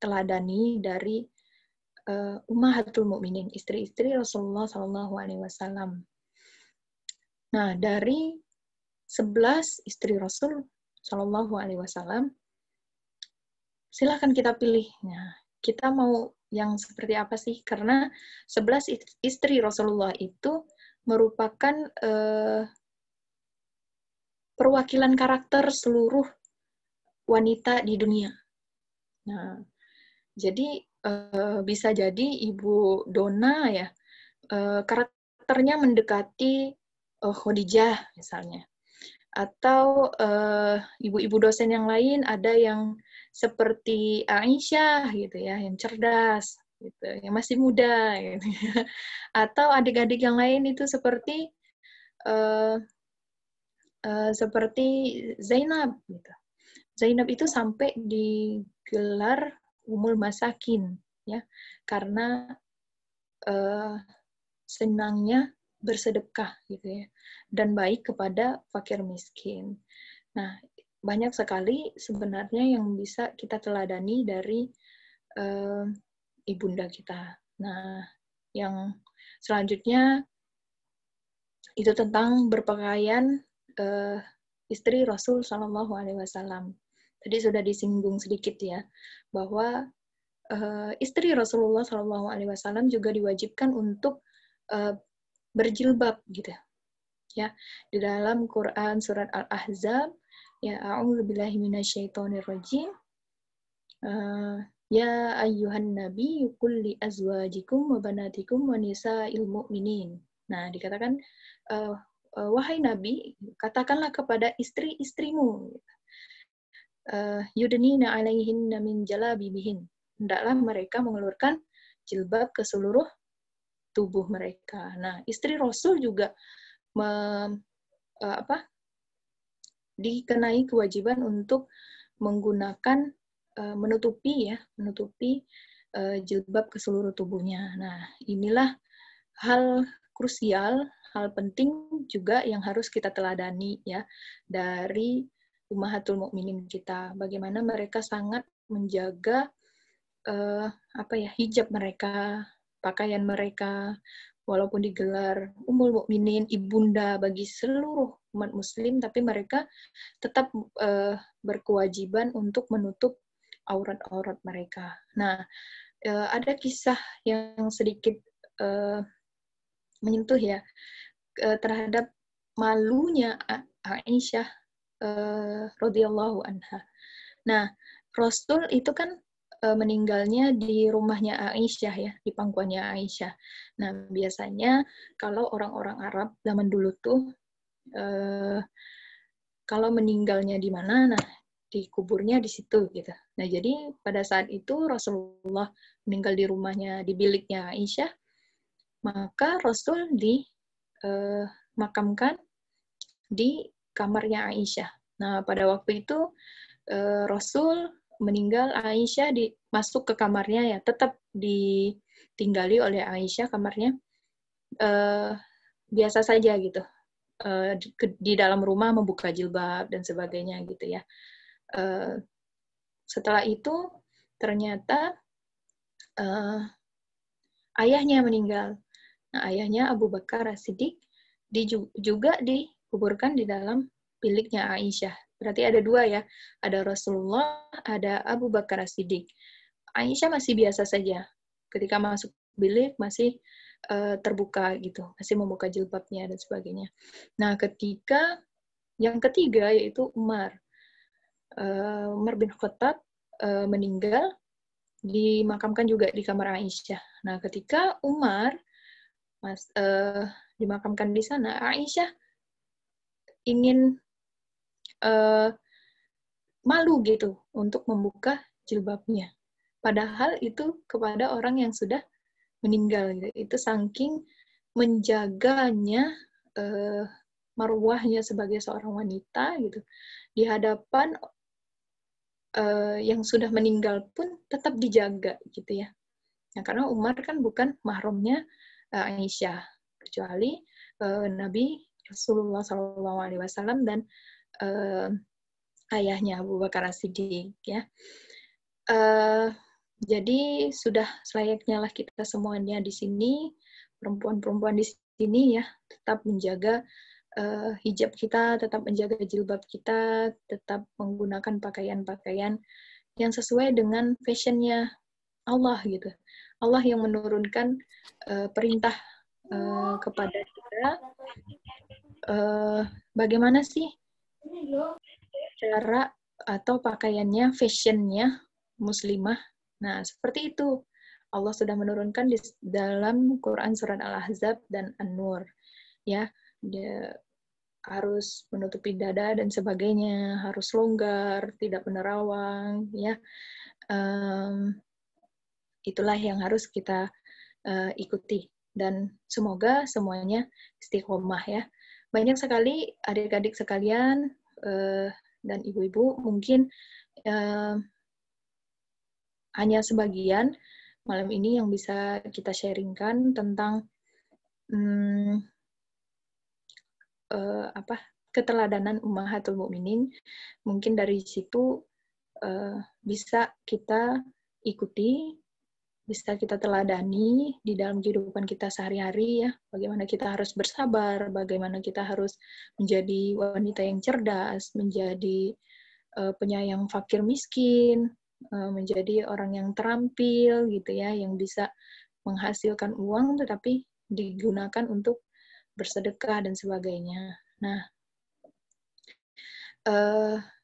teladani dari Ummahatul Mukminin, istri-istri Rasulullah SAW. Nah, dari 11 istri Rasul SAW, silahkan kita pilih. Nah, kita mau yang seperti apa sih? Karena 11 istri Rasulullah itu merupakan perwakilan karakter seluruh wanita di dunia. Nah, jadi bisa jadi Ibu Dona ya, karakternya mendekati Khadijah misalnya. Atau ibu-ibu dosen yang lain ada yang seperti Aisyah gitu ya, yang cerdas gitu, yang masih muda gitu. Atau adik-adik yang lain itu seperti Zainab gitu. Zainab itu sampai digelar Ummul Masakin ya, karena senangnya bersedekah gitu ya, dan baik kepada fakir miskin. Nah, banyak sekali sebenarnya yang bisa kita teladani dari ibunda kita. Nah, yang selanjutnya itu tentang berpakaian istri Rasul SAW. Tadi sudah disinggung sedikit ya, bahwa istri Rasulullah SAW juga diwajibkan untuk berjilbab gitu ya. Di dalam Quran surat Al-Ahzab, ya a'udzubillahi minasyaitonirrajim, ya ayyuhan nabi qul li azwajikum wa banatikum wa nisa'il mu'minin. Nah, dikatakan wahai nabi, katakanlah kepada istri-istrimu, yudnina alaihinna min jalabibihin, hendaklah mereka mengeluarkan jilbab ke seluruh tubuh mereka. Nah, istri Rasul juga dikenai kewajiban untuk menggunakan menutupi jilbab ke seluruh tubuhnya. Nah, inilah hal krusial, hal penting juga yang harus kita teladani ya dari Ummahatul Mukminin kita. Bagaimana mereka sangat menjaga hijab mereka, pakaian mereka, walaupun digelar Ummul Mukminin, ibunda bagi seluruh umat muslim, tapi mereka tetap berkewajiban untuk menutup aurat-aurat mereka. Nah, ada kisah yang sedikit menyentuh ya, terhadap malunya Aisyah radhiyallahu anha. Nah, Rasul itu kan meninggalnya di rumahnya Aisyah ya, di pangkuannya Aisyah. Nah, biasanya kalau orang-orang Arab zaman dulu tuh kalau meninggalnya di mana, nah dikuburnya di situ gitu. Nah, jadi pada saat itu Rasulullah meninggal di rumahnya, di biliknya Aisyah, maka Rasul dimakamkan di kamarnya Aisyah. Nah, pada waktu itu Rasul meninggal, Aisyah masuk ke kamarnya ya, tetap ditinggali oleh Aisyah kamarnya biasa saja gitu. Di dalam rumah membuka jilbab dan sebagainya gitu ya. Setelah itu ternyata ayahnya meninggal. Nah, ayahnya Abu Bakar As-Siddiq juga dikuburkan di dalam biliknya Aisyah. Berarti ada dua ya, ada Rasulullah, ada Abu Bakar As-Siddiq. Aisyah masih biasa saja. Ketika masuk bilik masih terbuka gitu, masih membuka jilbabnya dan sebagainya. Nah, ketika yang ketiga yaitu Umar bin Khattab meninggal, dimakamkan juga di kamar Aisyah. Nah, ketika Umar dimakamkan di sana, Aisyah ingin malu gitu untuk membuka jilbabnya. Padahal itu kepada orang yang sudah meninggal. Gitu. Itu saking menjaganya marwahnya sebagai seorang wanita gitu di hadapan yang sudah meninggal pun tetap dijaga gitu ya. Nah, karena Umar kan bukan mahramnya Aisyah, kecuali Nabi Rasulullah SAW dan ayahnya Abu Bakar As-Siddiq ya. Jadi sudah selayaknya lah kita semuanya di sini, perempuan-perempuan di sini ya, tetap menjaga hijab kita, tetap menjaga jilbab kita, tetap menggunakan pakaian-pakaian yang sesuai dengan fashionnya Allah gitu. Allah yang menurunkan perintah kepada kita bagaimana sih cara atau pakaiannya, fashionnya muslimah. Nah, seperti itu. Allah sudah menurunkan di dalam Quran surat Al-Ahzab dan An-Nur. Ya, dia harus menutupi dada dan sebagainya, harus longgar, tidak menerawang, ya. Itulah yang harus kita ikuti. Dan semoga semuanya istiqomah ya. Banyak sekali adik-adik sekalian dan ibu-ibu mungkin hanya sebagian malam ini yang bisa kita sharingkan tentang keteladanan Ummahatul Mukminin. Mungkin dari situ bisa kita ikuti, bisa kita teladani di dalam kehidupan kita sehari-hari ya. Bagaimana kita harus bersabar, bagaimana kita harus menjadi wanita yang cerdas, menjadi penyayang fakir miskin, menjadi orang yang terampil gitu ya, yang bisa menghasilkan uang tetapi digunakan untuk bersedekah dan sebagainya. Nah,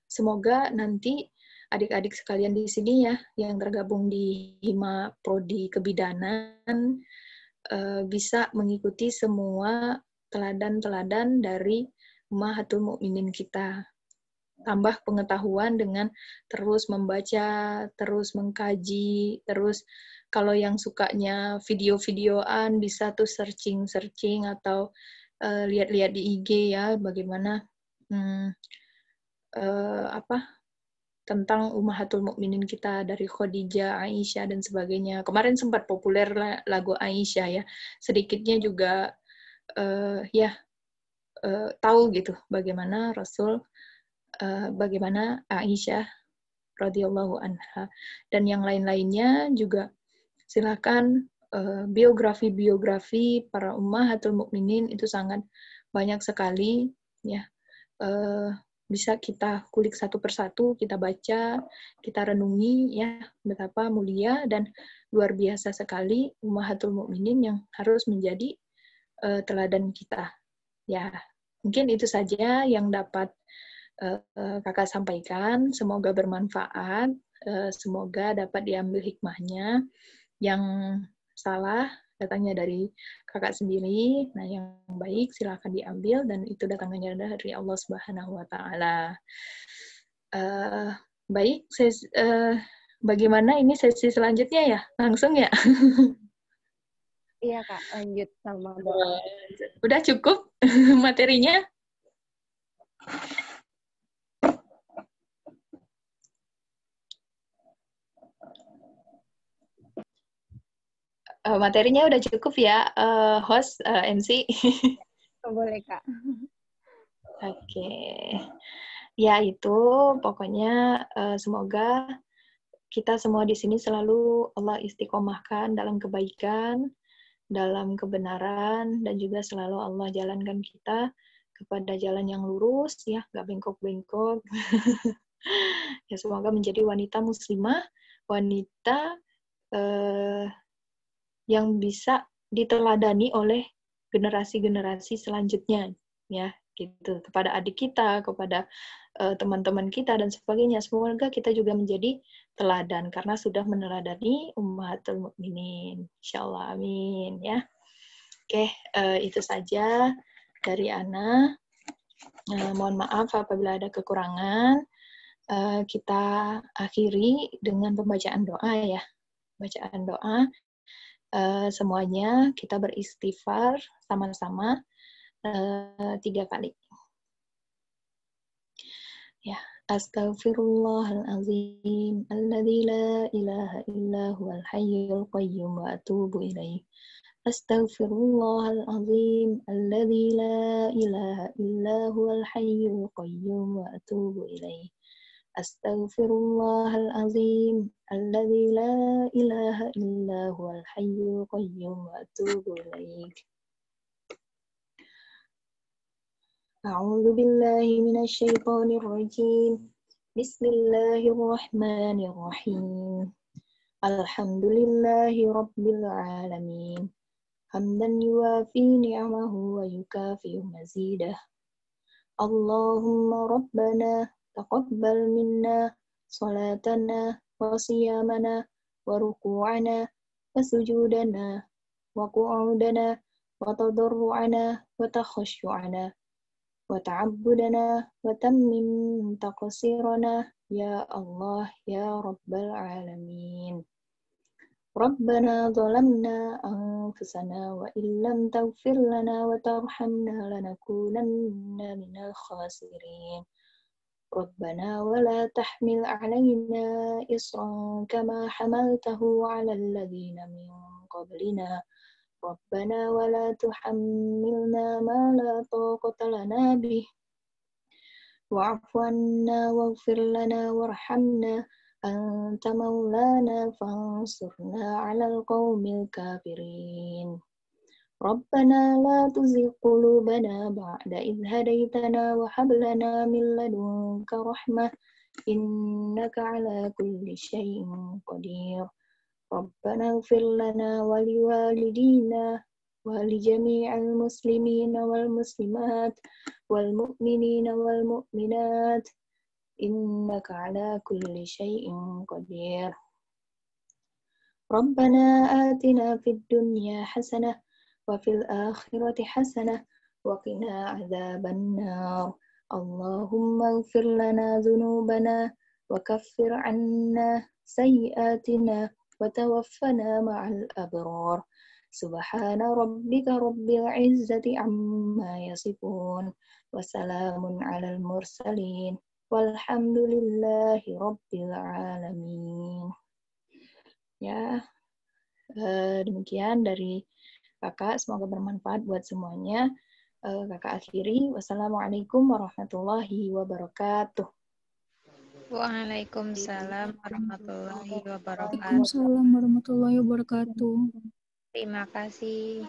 semoga nanti adik-adik sekalian di sini ya, yang tergabung di Hima Prodi Kebidanan, bisa mengikuti semua teladan-teladan dari Ummahatul Mukminin kita. Tambah pengetahuan dengan terus membaca, terus mengkaji, terus kalau yang sukanya video-videoan bisa tuh searching atau lihat-lihat di IG ya, bagaimana tentang Ummahatul Mukminin kita dari Khadijah, Aisyah dan sebagainya. Kemarin sempat populer lagu Aisyah ya. Sedikitnya juga tahu gitu bagaimana Rasul, bagaimana Aisyah radhiyallahu anha dan yang lain-lainnya juga. Silakan biografi para Ummahatul Mukminin itu sangat banyak sekali ya. Bisa kita kulik satu persatu, kita baca, kita renungi ya, betapa mulia dan luar biasa sekali Ummahatul Mukminin yang harus menjadi teladan kita. Ya, mungkin itu saja yang dapat kakak sampaikan. Semoga bermanfaat, semoga dapat diambil hikmahnya. Yang salah datangnya dari kakak sendiri, nah yang baik silakan diambil dan itu datangnya dari Allah Subhanahu wa taala. Baik, bagaimana ini sesi selanjutnya ya? Langsung ya? Iya Kak, lanjut sama doa. Udah cukup materinya? Materinya udah cukup ya, host, MC? Boleh Kak. Oke. Ya itu, pokoknya semoga kita semua di sini selalu Allah istiqomahkan dalam kebaikan, dalam kebenaran, dan juga selalu Allah jalankan kita kepada jalan yang lurus, ya, nggak bengkok-bengkok. Ya, semoga menjadi wanita muslimah, wanita yang bisa diteladani oleh generasi-generasi selanjutnya, ya, gitu. Kepada adik kita, kepada teman-teman kita, dan sebagainya. Semoga kita juga menjadi teladan, karena sudah meneladani ummahatul mukminin. Insyaallah, amin, ya. Oke, itu saja dari Ana. Mohon maaf apabila ada kekurangan. Kita akhiri dengan pembacaan doa, ya. Bacaan doa. Semuanya kita beristighfar sama-sama 3 kali. Ya, astaghfirullahalazim alladzi la ilaha illa huwal hayyul qayyum wa atubu ilaih. Astaghfirullahalazim alladzi la ilaha illa huwal hayyul qayyum wa atubu ilaih. Astaghfirullahalazim alladzi la ilaha illa huwal hayyul qayyum wa atubu ilaih. A'udzu billahi minasy syaithanir rajim. Bismillahirrahmanirrahim. Alhamdulillahi rabbil alamin. Hamdan yuwafi ni'amahu wa yukafi'u mazidah. Allahumma rabbana taqabbal minna salatana wa siyamana wa ruku'ana wa sujudana wa qu'udana wa tadarru'ana wa takhasyu'ana wa ta'abbudana wa tammim taqsirana ya Allah ya rabbal alamin. Rabbana zalamna anfusana wa illam taghfir lana wa tarhamna lanakunanna minal khasirin. Rabbana wa la tahmil 'alaina isran kama hamaltahu 'alal ladzina min qablina. Rabbana wa la tuhammilna ma la taqata lana bih. Wa'fu 'anna waghfir lana warhamna anta maulana fansurna 'alal qaumil kafirin. Rabbana la tuzigh qulubana ba'da idh hadaitana wa hab lana min ladunka rahmah innaka 'ala kulli syai'in qadir. Rabbana ighfir lana wa liwalidina wa li jami'il muslimina wal muslimat wal mu'minina wal mu'minat innaka 'ala kulli syai'in qadir. Rabbana atina fid dunya hasanah wa fil akhirati hasanah wa qina 'adzaban nar. Allahumma ighfir lana dhunubana wa kaffir 'anna sayyi'atina wa tawaffana ma'al abrar. Subhana rabbika rabbil izzati amma yasifun wa salamun 'alal mursalin walhamdulillahi rabbil alamin. Ya, demikian dari kakak, semoga bermanfaat buat semuanya. Kakak akhiri, wassalamualaikum warahmatullahi wabarakatuh. Waalaikumsalam warahmatullahi wabarakatuh. Waalaikumsalam warahmatullahi wabarakatuh. Terima kasih,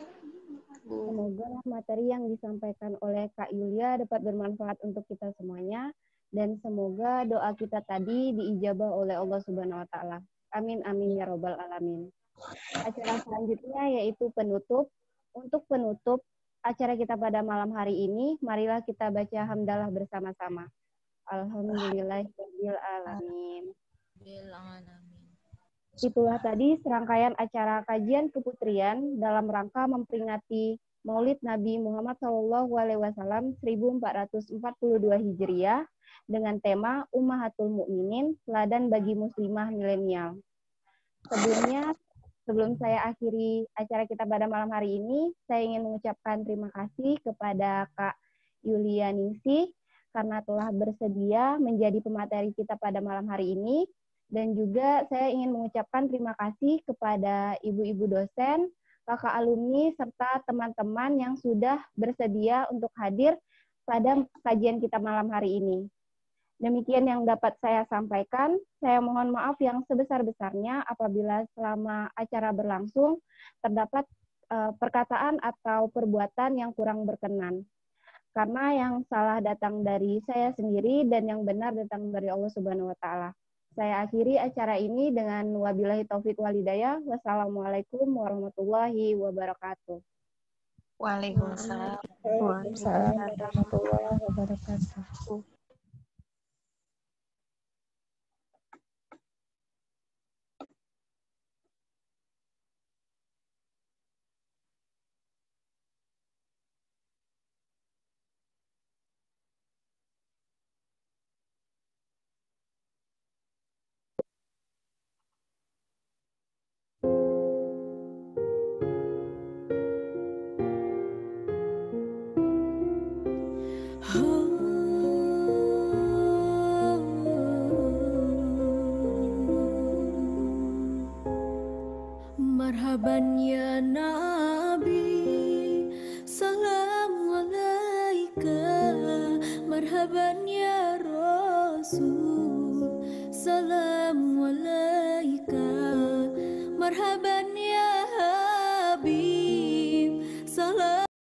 Bu. Semoga materi yang disampaikan oleh Kak Yulia dapat bermanfaat untuk kita semuanya, dan semoga doa kita tadi diijabah oleh Allah Subhanahu wa Ta'ala. Amin, amin, ya robbal alamin. Acara selanjutnya yaitu penutup. Untuk penutup acara kita pada malam hari ini, marilah kita baca hamdalah bersama-sama. Alhamdulillahirabbil alamin. Itulah tadi serangkaian acara kajian keputrian dalam rangka memperingati Maulid Nabi Muhammad SAW 1442 Hijriah dengan tema Ummahatul Mukminin, teladan bagi muslimah milenial. Sebelum saya akhiri acara kita pada malam hari ini, saya ingin mengucapkan terima kasih kepada Kak Yulia Ningsih karena telah bersedia menjadi pemateri kita pada malam hari ini. Dan juga saya ingin mengucapkan terima kasih kepada ibu-ibu dosen, kakak alumni, serta teman-teman yang sudah bersedia untuk hadir pada kajian kita malam hari ini. Demikian yang dapat saya sampaikan. Saya mohon maaf yang sebesar-besarnya apabila selama acara berlangsung terdapat perkataan atau perbuatan yang kurang berkenan. Karena yang salah datang dari saya sendiri dan yang benar datang dari Allah Subhanahu wa taala. Saya akhiri acara ini dengan wabillahi taufik wal hidayah. Wassalamualaikum warahmatullahi wabarakatuh. Waalaikumsalam. Waalaikumsalam warahmatullahi wabarakatuh. Marhaban ya Nabi, salam alaika. Marhaban ya Rasul, salam alaika. Marhaban